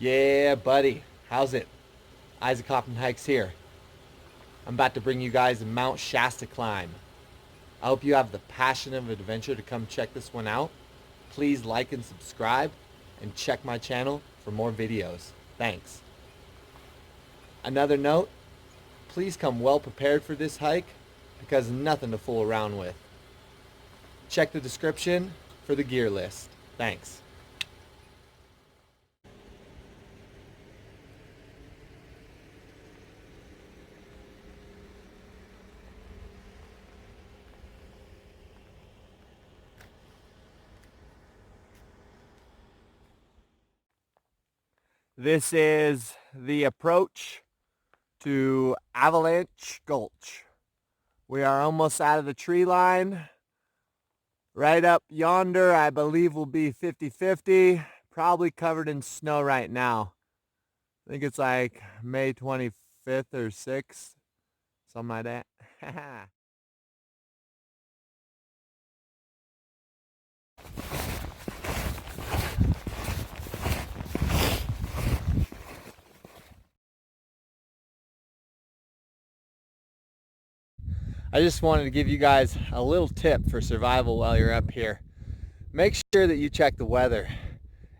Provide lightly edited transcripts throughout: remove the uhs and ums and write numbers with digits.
Yeah, buddy. How's it? Isaac Hoffman Hikes here. I'm about to bring you guys a Mount Shasta climb. I hope you have the passion of adventure to come check this one out. Please like and subscribe and check my channel for more videos. Thanks. Another note, please come well prepared for this hike because nothing to fool around with. Check the description for the gear list. Thanks. This is the approach to Avalanche Gulch. We are almost out of the tree line. Right up yonder, I believe, will be 50-50. Probably covered in snow right now. I think it's like May 25th or 6th. Something like that. I just wanted to give you guys a little tip for survival while you're up here. Make sure that you check the weather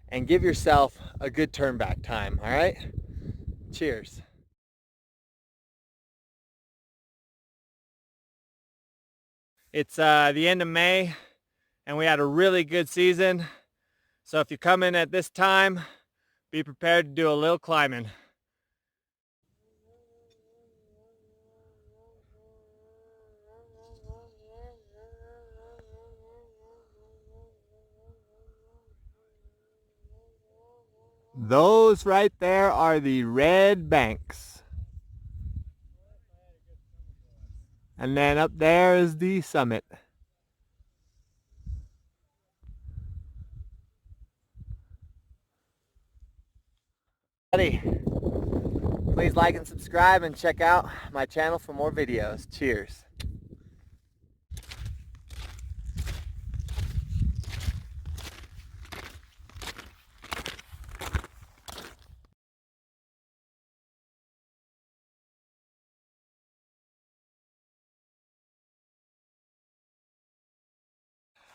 and give yourself a good turn back time, all right? Cheers. It's the end of May and we had a really good season. So if you come in at this time, be prepared to do a little climbing. Those right there are the red banks. And then up there is the summit. Please like and subscribe and check out my channel for more videos. Cheers.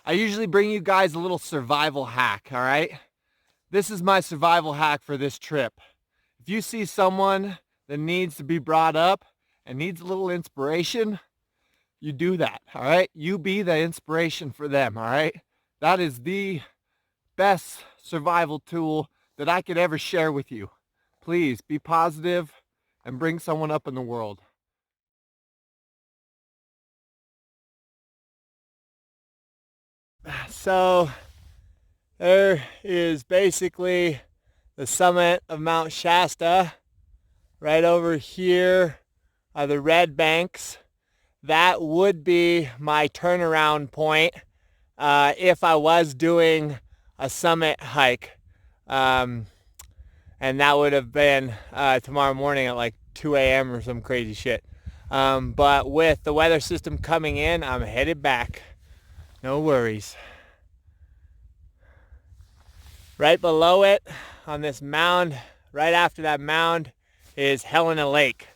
I usually bring you guys a little survival hack, all right? This is my survival hack for this trip. If you see someone that needs to be brought up and needs a little inspiration, you do that, all right? You be the inspiration for them, all right? That is the best survival tool that I could ever share with you. Please be positive and bring someone up in the world. So there is basically the summit of Mount Shasta. Right over here are the red banks. That would be my turnaround point if I was doing a summit hike. And that would have been tomorrow morning at like 2 a.m. or some crazy shit. But with the weather system coming in, I'm headed back. No worries. Right below it, on this mound, right after that mound, is Helena Lake.